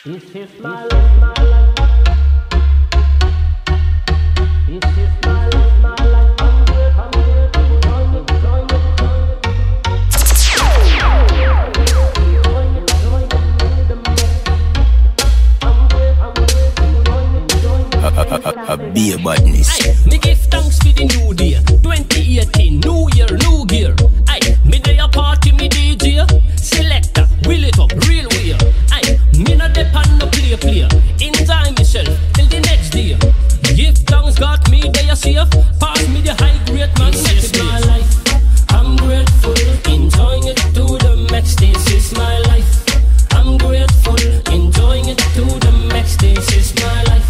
This is my life, my life. This is my life, my life. I'm here, join it. Be a badness. Me give thanks for the new day, 2018, new year, new gear. Aye, me day a party, me DJ, selector, wheel it up, real way. Aye, me no depend no play. Enjoy myself till the next day. Give thanks, got me day a safe. Pass me the high grade man. This is my life. I'm grateful, enjoying it to the max. This is my life. I'm grateful, enjoying it to the max. This is my life.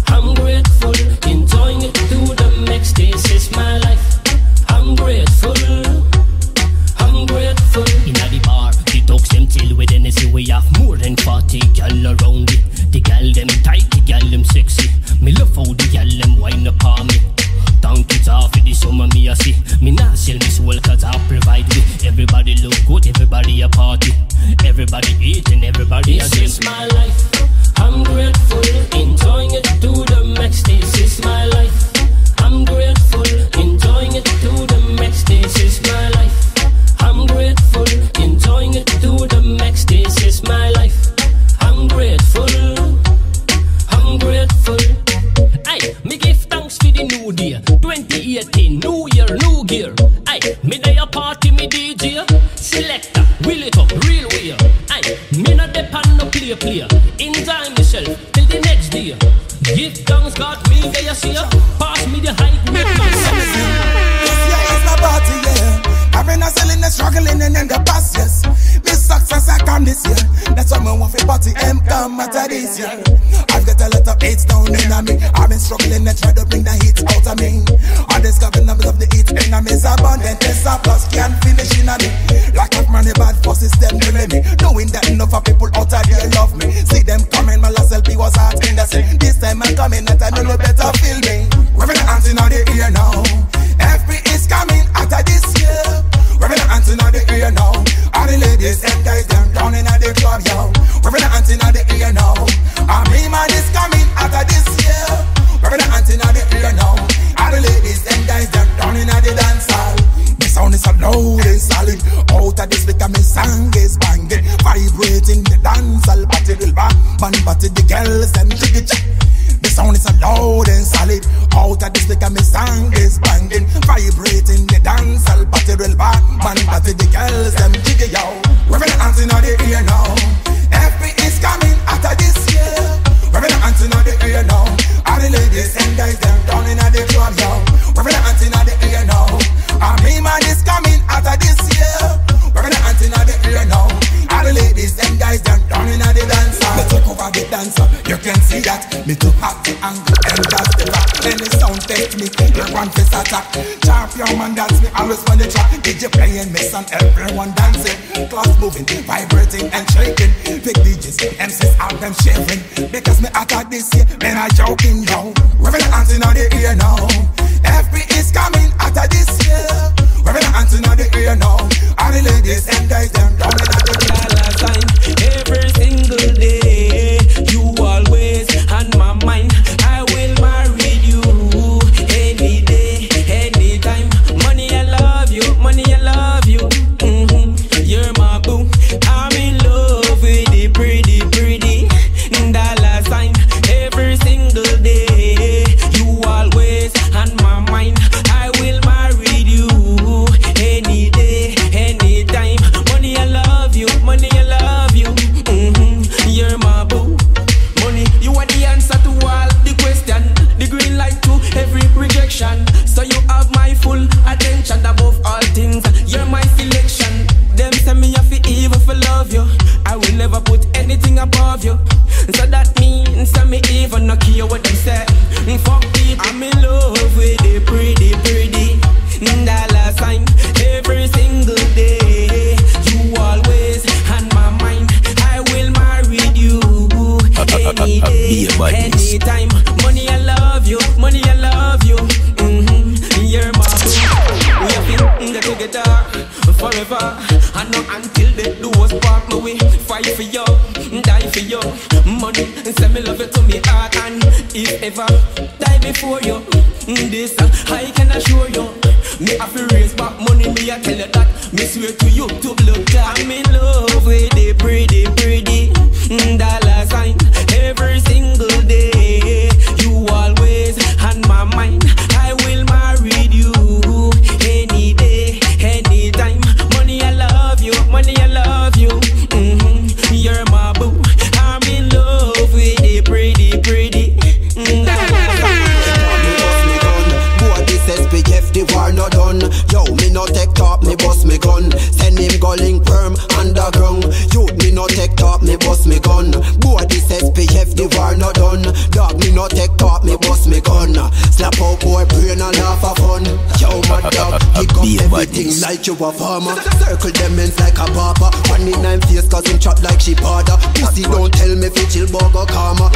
I'm grateful, enjoying it to the max. This is my life. I'm grateful. I'm grateful. Inna the bar, the dogs them chill with Hennessy. We have more than 40 gal around it. The gal them tight, the gal them sexy. Me love how the gal them wine upon me. Thank you for the summer me a see. Me nah sell me soul cause I provide me. Everybody look good, everybody a party. Everybody eating, everybody a drink. This is my life. I'm grateful, enjoying it to the max. This is my life. I'm grateful, enjoying it to the max. This is my life. I'm grateful, enjoying it to the max. This is my life. I'm grateful. I'm grateful. Aye, me give thanks for the new day, 2018, new year, new gear. Aye, me day a party, me DJ, selector, wheel it up, real way. Aye, me no depend no play. Enjoy myself till the next day. Give thanks, got me day a safe. Pass me the high grade man. This year is my party, yeah. I've been hustling and struggling and in the past, yes. This success I come this year. That's why I want to party and come out of this year. I've got a lot of hates down in me. I've been struggling and try to bring the heat out of me. I discovered numbers of the heat enemies abundant. This surplus can't finish in me. Lack of money, bad forces, them killing me. Knowing that enough of people out of here love me. See them coming, my last LP was hard in the scene. This time I'm coming, that I know no better feel me. We're the hands in the ear now. FP is coming out of this year. We're the hands in the ear now. All the ladies and guys, them down in the club, yo. We're the hands in the ear now. And me man is coming out of this year. We're the hands in the ear now. All the ladies and guys, them down in the dance hall. The sound is so loud and solid. Out of this because my song is banging. Vibrating the dance hall. Party will bang, man, party the girls, them jiggy jack. The sound is so loud and solid. Out of this because my song is banging. Vibrating the dance hall. Party will bang, man, party the girls, them jiggy yo. We're the hands in the ear now. FP is coming out of this year. We're the hands in the ear now. All the ladies and guys, them down in the club, yo. We're the hands in the ear now. And me man is coming out of this year. We're the hands in the ear now. All the ladies and guys, them down in the dance hall. Let's take over the dancer. You can see that. Me too hot the angle and that's the rock. Then the sound take me, you run face attack. Champion man dance me always on the track. DJ playing mix and everyone dancing. Class moving, vibrating and shaking. Big DJs, MCs out them sharing. Because me out of this year, man I joking now. We're the hands in the ear now. FP is coming out of this year. We're the hands in the ear now. All the ladies and guys, them down in the sign. Every single day, you always on my mind. I will marry you any day, anytime. Money I love you, money I love you. You're my boo. I'm in love with the pretty dollar sign. Every single day, you always on my mind. I will marry you any day, anytime. Money I love you, money I love you. You're my boo. Money, you are the answer to all the question. The green light to every rejection. So you have my full attention above all things. You're my selection. Them say me have to evil for love you. I will never put anything above you. So that means I'm even not care what them say. Fuck people, I'm in love with the pretty dollar sign. Every single day, you always on my mind. I will marry you any day, anytime. Money I love you, money I love you. You're my boo. We have to get together. forever. And not until the doors part my way. Fight for you, die for you. Money, send me love it to me heart. And if ever, die before you. This I can assure you. Me have to raise back money, me I tell you that. Me swear to you to look that I'm in love with the pretty dollar sign. Every single day, you always on my mind. I will marry you any day, anytime. Money I love you, money I love you. You're my boo. I'm in love with the pretty Boy, this SPF, the war not done. Yo, me no take top, me bust me gun. Send him going perm underground. Youth, me no take top, me bust me gun. Boy, this SPF, the war not done. Dog, me no take top, me bust me gun. Slap out boy, brain and half a fun. Yo, my dog, pick up everything like you a farmer. Circle them ends like a barber. 1 in 9 face cause him chop like she powder. Pussy don't tell me fi chill burger karma.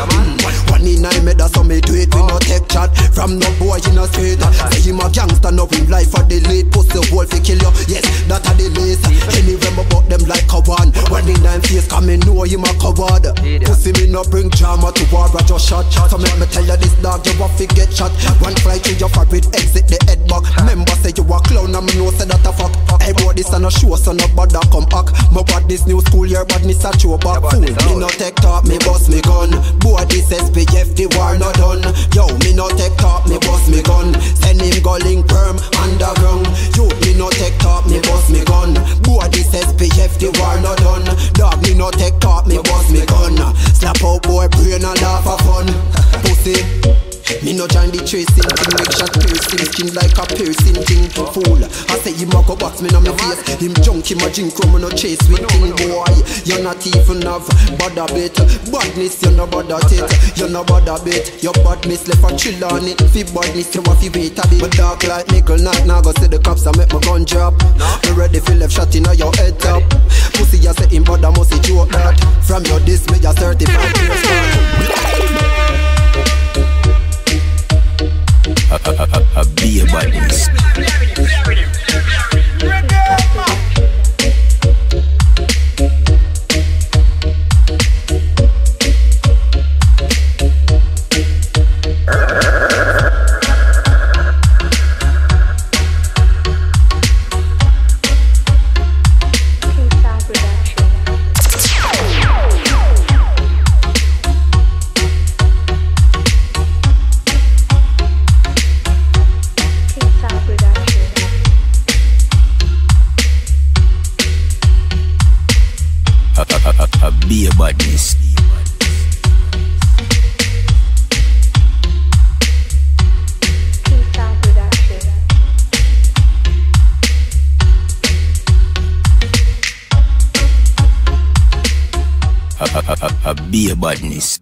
1 in 9 meda so me do it, we no take chat. From no boy in a street. Say him a gangster, no him life for the late. Pussy wolf fi kill you, yes, that a the lace. Any remember about them like a one. 1 in 9 face cause me know him a coward. Pussy me no bring drama to war, I just shot. So make me tell you this dog, you a fi get shot. One fly to your fabric, exit the head back. Remember say you a clown and me know say that a fuck. Hey boy, this a no show, so no bother come back. My bad this new school year, badness a show back. Fool, me no take top, me bust me gun. Boy, this SPF, the war not done. Yo, me no take top, me bust me gun. Send him going perm underground. Yo, me no take top, me bust me gun. Boy, this SPF, the war not done. Dog, me no take top, me bust me gun. Slap out boy, brain and half a fun. Pussy. Me no join the tracing thing, make shot piercing, skin like a piercing thing. Fool, I say him a go box me on my face. Him junk, him a drink rum, no chase with thing. Boy, you not even have bother bit. Badness, you no bother tit. You no bother bit. Your badness left a chill on it. Fi badness, you a fi wait a bit. But dark like nickel knock, now go see the cops and make my gun drop. Me ready fi left shot in your head top. Pussy, you say him bother must see joke that. From your this, me just 35 years start. Be a badness. Be a badness. Be a badness.